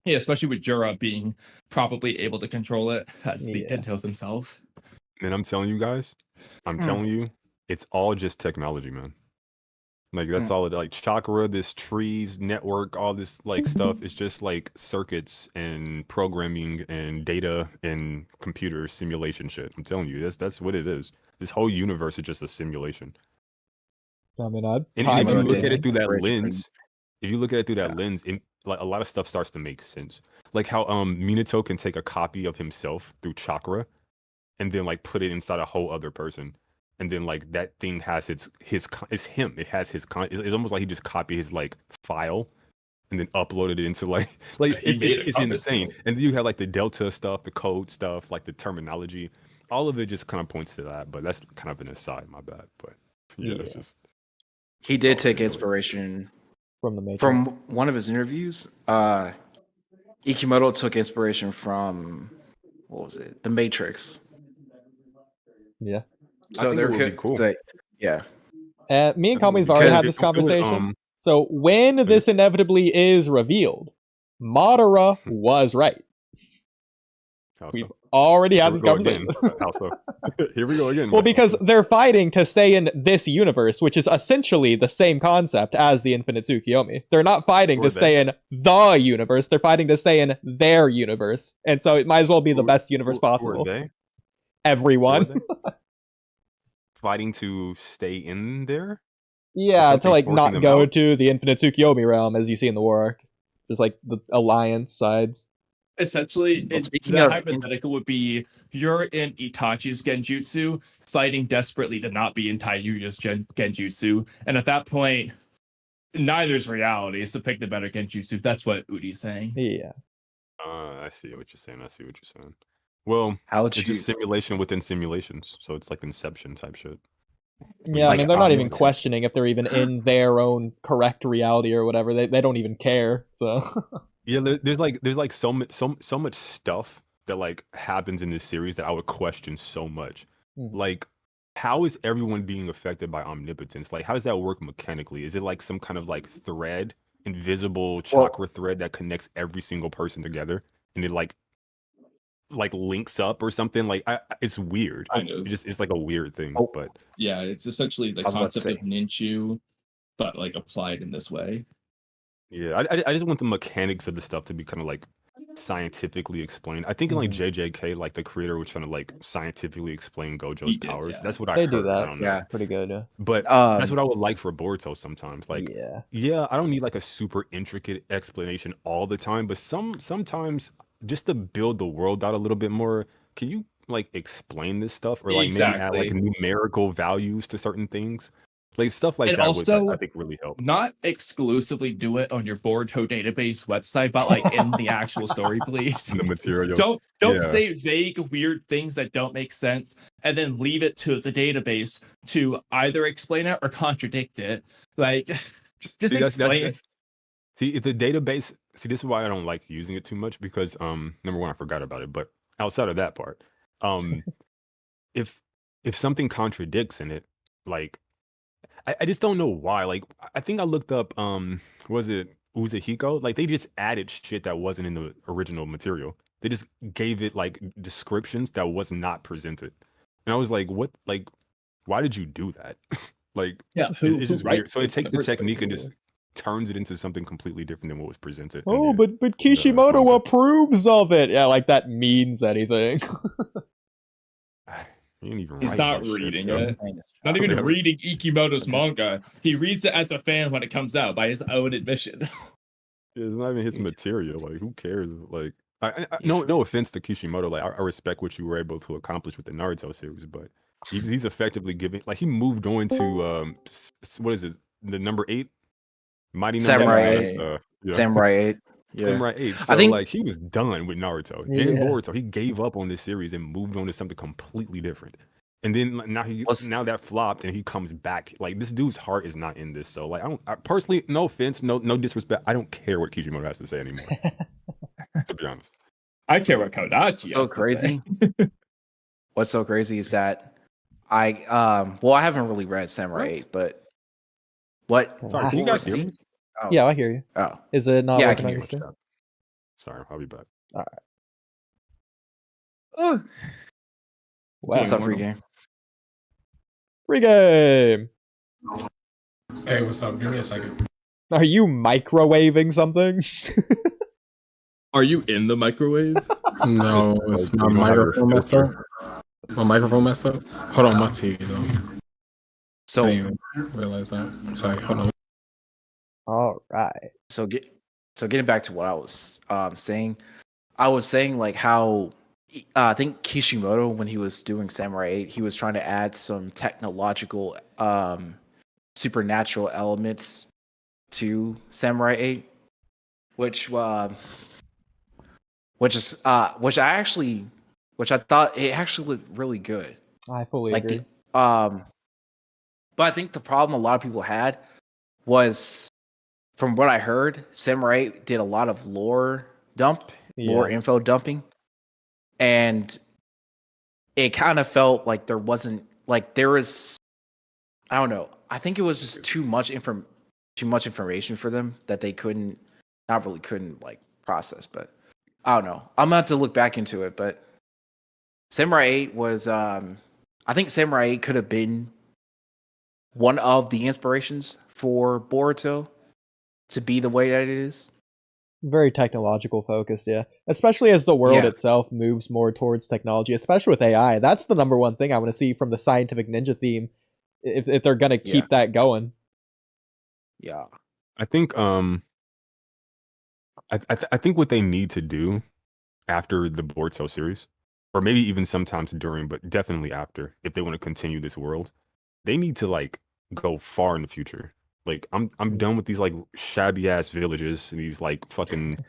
Yeah, especially with Jura being probably able to control it as the Tentos himself. And I'm telling you guys, I'm telling you, it's all just technology, man. Like that's all it like chakra, this trees network, all this like stuff. It's just like circuits and programming and data and computer simulation shit. I'm telling you, that's what it is. This whole universe is just a simulation. I mean, and if you look at it through that lens, like a lot of stuff starts to make sense. Like how Minato can take a copy of himself through chakra and then like put it inside a whole other person. And then like that thing has it's him. It has his it's almost like he just copied his like file and then uploaded it into like it's insane. And then you have like the delta stuff, the code stuff, like the terminology. All of it just kind of points to that. But that's kind of an aside, my bad. But yeah. It's just he did take inspiration from the Matrix. From one of his interviews. Ikimoto took inspiration from what was it? The Matrix. Yeah. So they're cool. Yeah. Me and Kamui have already had this conversation. So when this inevitably is revealed, Madara was right. We've already had this conversation. Here we go again. Well, because they're fighting to stay in this universe, which is essentially the same concept as the Infinite Tsukiyomi. They're not fighting to stay in the universe. They're fighting to stay in their universe. And so it might as well be the best universe possible. Who are they? Everyone. Fighting to stay in there? Yeah, to like not go to the Infinite Tsukiyomi realm as you see in the war arc. Just like the alliance sides. Essentially, the hypothetical would be you're in Itachi's Genjutsu, fighting desperately to not be in Taiyuya's Genjutsu. And at that point, neither's reality, so pick the better Genjutsu. That's what Oodie's saying. Yeah. I see what you're saying. Well, it's just simulation within simulations, so it's like Inception type shit. Yeah, I mean, they're not even questioning if they're even in their own correct reality or whatever. They don't even care. So yeah, there's like so much stuff that like happens in this series that I would question so much. Like, how is everyone being affected by omnipotence? Like, how does that work mechanically? Is it like some kind of like thread, invisible chakra thread that connects every single person together, and it like links up or something? Like it's weird. It's like a weird thing. But yeah, it's essentially the concept of ninchu, but like applied in this way. Yeah, I just want the mechanics of the stuff to be kind of like scientifically explained. I think in like JJK, like the creator was trying to like scientifically explain Gojo's powers. That's what I heard. Do that. I don't know. Yeah, pretty good. Yeah. But that's what I would like for Boruto sometimes. Like, yeah, I don't need like a super intricate explanation all the time, but sometimes just to build the world out a little bit more, can you like explain this stuff or like maybe add like numerical values to certain things? Like stuff like that also, would, I think, really help. Not exclusively do it on your Boruto database website, but like in the actual story, please. In the material. Don't say vague, weird things that don't make sense, and then leave it to the database to either explain it or contradict it. Like, just explain it. See, if the database. See, this is why I don't like using it too much because, number one, I forgot about it. But outside of that part, if something contradicts in it, like. I just don't know why. Like, I think I looked up, was it Uzuhiko? Like, they just added shit that wasn't in the original material. They just gave it, like, descriptions that was not presented. And I was like, what? Like, why did you do that? Like, it's just weird. So it takes the technique and just turns it into something completely different than what was presented. Oh, but Kishimoto approves of it. Yeah, like, that means anything. He's not reading it. Not even reading Ikimoto's manga. He reads it as a fan when it comes out by his own admission. It's not even his material. Like, who cares? Like, no offense to Kishimoto. Like, I respect what you were able to accomplish with the Naruto series, but he's effectively giving. Like, he moved on to what is it? The number 8, Mighty Samurai 8. Samurai 8. Yeah. Samurai 8. So, I think like he was done with Naruto and Boruto. He gave up on this series and moved on to something completely different. And then now that flopped and he comes back. Like, this dude's heart is not in this. So like, I personally, no offense, no disrespect. I don't care what Kishimoto has to say anymore. To be honest, I care what Kodachi. So crazy. What's so crazy is that I haven't really read Samurai 8, but what? Sorry, can you guys hear me? Oh. Yeah, I hear you. Oh, is it not? Yeah, I can hear you. Sorry, I'll be back. All right. Oh. What's up, Well, free game? free game. Hey, what's up? Give me a second. Are you microwaving something? Are you in the microwave? No, it's my microphone messed up. My microphone messed up. Hold on, my TV though. So I didn't even realize that. Sorry, hold on. All right. So getting back to what I was saying, I was saying like how I think Kishimoto, when he was doing Samurai 8, he was trying to add some technological supernatural elements to Samurai 8, which I thought it actually looked really good. I fully Like agree. but I think the problem a lot of people had was, from what I heard, Samurai 8 did a lot of lore info dumping, and it kind of felt like there was, I don't know. I think it was just too much information for them that they couldn't like process. But I don't know. I'm gonna have to look back into it. But Samurai 8 was, I think Samurai 8 could have been one of the inspirations for Boruto to be the way that it is. Very technological focused, yeah. Especially as the world itself moves more towards technology, especially with AI. That's the number one thing I want to see from the scientific ninja theme, if they're gonna keep that going. Yeah, I think I think what they need to do after the Boruto series, or maybe even sometimes during, but definitely after, if they want to continue this world, they need to like go far in the future. Like I'm done with these like shabby ass villages, these like fucking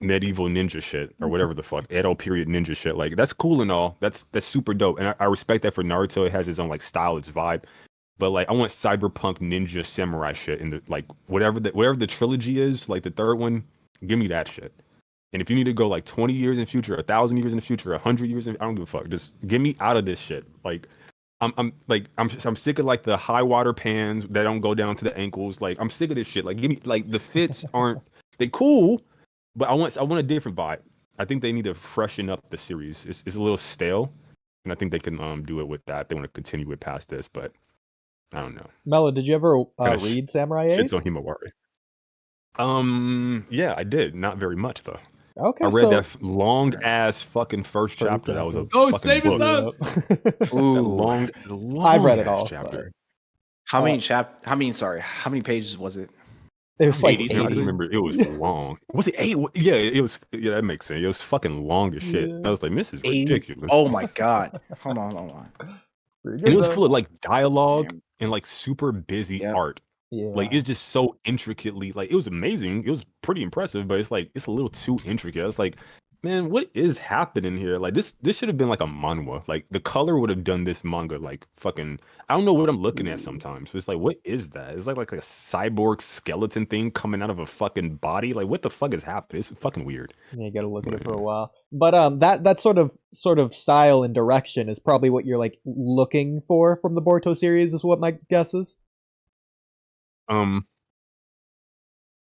medieval ninja shit or whatever the fuck, Edo period ninja shit. Like that's cool and all. That's super dope, and I respect that for Naruto. It has its own like style, its vibe. But like I want cyberpunk ninja samurai shit in the like whatever the trilogy is, like the third one. Give me that shit. And if you need to go like 20 years in the future, 1,000 years in the future, 100 years in, I don't give a fuck. Just get me out of this shit. Like I'm sick of like the high water pants that don't go down to the ankles. Like I'm sick of this shit. Like give me like the fits aren't they cool, but I want a different vibe. I think they need to freshen up the series. It's a little stale, and I think they can do it with that. They want to continue it past this, but I don't know. Mello, did you ever read Samurai 8? Shit's on Himawari. Yeah, I did. Not very much though. Okay, I read that long ass fucking first chapter. That was a same as us. Long I've read it all. Chapter. How many pages was it? It was like 80 I just remember it was long. Was it 8? Yeah, it was. Yeah, that makes sense. It was fucking long as shit. I was like, this is ridiculous. Oh my god! Hold on. And it was full of like dialogue and like super busy art. Yeah. Like it's just so intricately, like it was amazing. It was pretty impressive, but it's like it's a little too intricate. It's like, man, what is happening here? Like this should have been like a manhwa. Like the color would have done this manga like fucking. I don't know what I'm looking at sometimes. It's like, what is that? It's like a cyborg skeleton thing coming out of a fucking body. Like what the fuck is happening? It's fucking weird. Yeah, you gotta look at it for a while. But that sort of style and direction is probably what you're like looking for from the Boruto series, is what my guess is.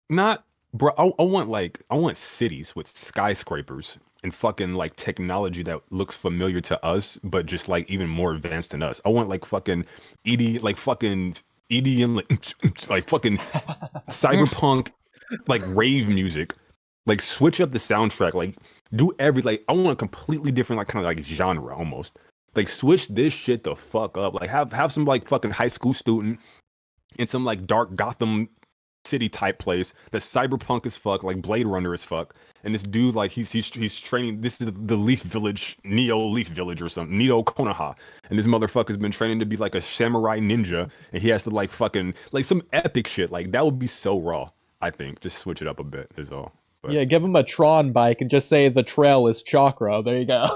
Not, bro. I want cities with skyscrapers and fucking like technology that looks familiar to us, but just like even more advanced than us. I want like fucking Oodie, like fucking Oodie and like fucking cyberpunk, like rave music. Like switch up the soundtrack. Like do like I want a completely different like kind of like genre almost. Like switch this shit the fuck up. Like have some like fucking high school student in some like dark Gotham City type place that's cyberpunk as fuck, like Blade Runner as fuck. And this dude, like he's training. This is the Leaf Village, Neo Leaf Village or something, Neo Konoha. And this motherfucker's been training to be like a samurai ninja, and he has to like fucking like some epic shit. Like that would be so raw. I think just switch it up a bit is all. But yeah, give him a Tron bike and just say the trail is chakra. There you go.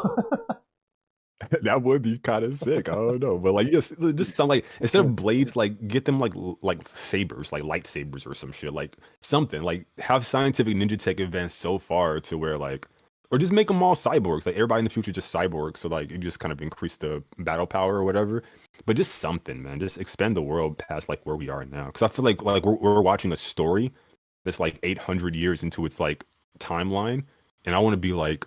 that would be kind of sick. I don't know, but like just sound like instead of blades, like get them like sabers, like lightsabers or some shit, like something. Like have scientific ninja tech advanced so far to where like, or just make them all cyborgs. Like everybody in the future just cyborgs, so like you just kind of increase the battle power or whatever. But just something, man. Just expand the world past like where we are now, because I feel like we're watching a story that's like 800 years into its like timeline, and I want to be like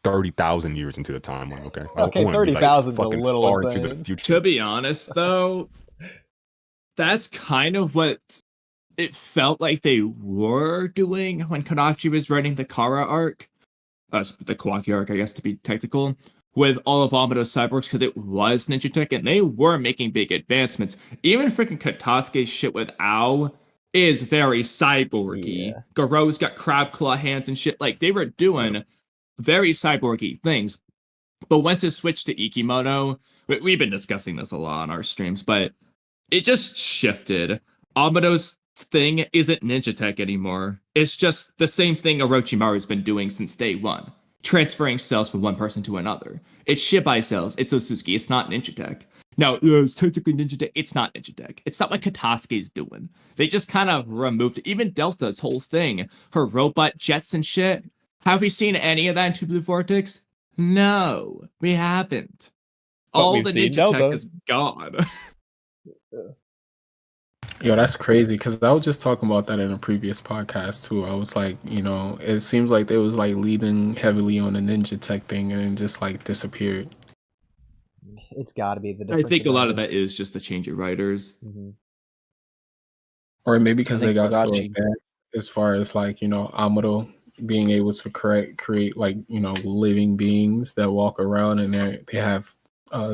30,000 years into the timeline. Okay, Okay, I wanna be, 30,000 is a fucking little far into insane. the future. To be honest, though, that's kind of what it felt like they were doing when Kodachi was writing the Kara arc, the Kawaki arc, I guess to be technical, with all of Amado's cyborgs, because it was Ninja Tech, and they were making big advancements. Even freaking Katasuke's shit with Ao is very cyborgy. Yeah. Garrou's got crab claw hands and shit. Like, they were doing very cyborgy things. But once it switched to Ikimono, we've been discussing this a lot on our streams, but it just shifted. Amado's thing isn't Ninja Tech anymore. It's just the same thing Orochimaru's been doing since day one, transferring cells from one person to another. It's Shibai cells. It's Otsutsuki. It's not Ninja Tech. Now, it's technically Ninja Tech. It's not Ninja Tech. It's not what Katasuke's doing. They just kind of removed it. Even Delta's whole thing, her robot jets and shit. Have we seen any of that in Two Blue Vortex? No, we haven't. But All we've the seen Ninja Delta. Tech is gone. Yo, that's crazy because I was just talking about that in a previous podcast too. I was like, it seems like they was like leading heavily on the Ninja Tech thing and then just like disappeared. It's got to be the I difference. think a lot of that is just the change of writers. Mm-hmm. Or maybe because they got so Kodachi- advanced as far as like, Amado being able to create like, living beings that walk around and they have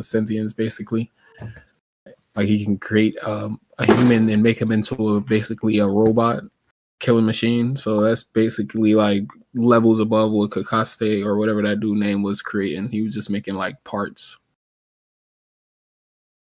sentience basically. Like he can create a human and make him into basically a robot killing machine. So that's basically like levels above what Kakaste or whatever that dude name was creating. He was just making like parts.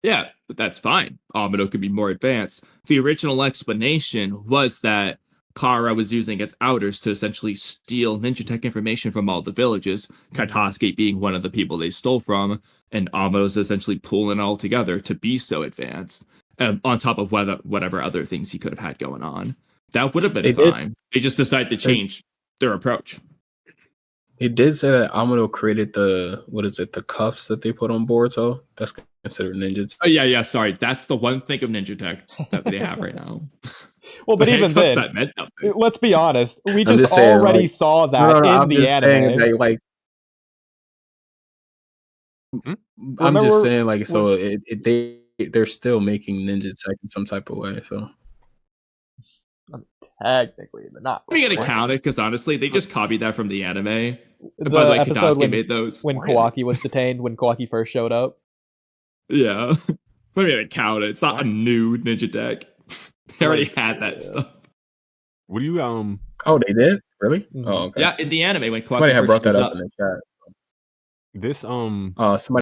Yeah, but that's fine. Amado could be more advanced. The original explanation was that Kara was using its outers to essentially steal Ninja Tech information from all the villages, Katasuke being one of the people they stole from, and Amado's essentially pulling it all together to be so advanced, on top of whatever other things he could have had going on. That would have been fine. They just decided to change their approach. It did say that Amado created the cuffs that they put on Boruto. That's considered ninjas. Oh, yeah, sorry. That's the one thing of Ninja Tech that they have right now. Well, but even then, that meant nothing. let's be honest. We I'm just saying, already like, saw that in I'm the just anime. saying that, like, I'm just saying, like, so they're still making Ninja Tech in some type of way. So Technically, but not. We're gonna count it because honestly, they just copied that from the anime. The By the way, episode Katasuke made those. when Kawaki was detained, when Kawaki first showed up. Yeah, we're gonna count it. It's not a new Ninja Tech. They already had that stuff. What do you Oh, they did? Really? Mhm. Oh, okay. Yeah, in the anime when Kawaki Somebody had first brought that shows up in the chat. this Somebody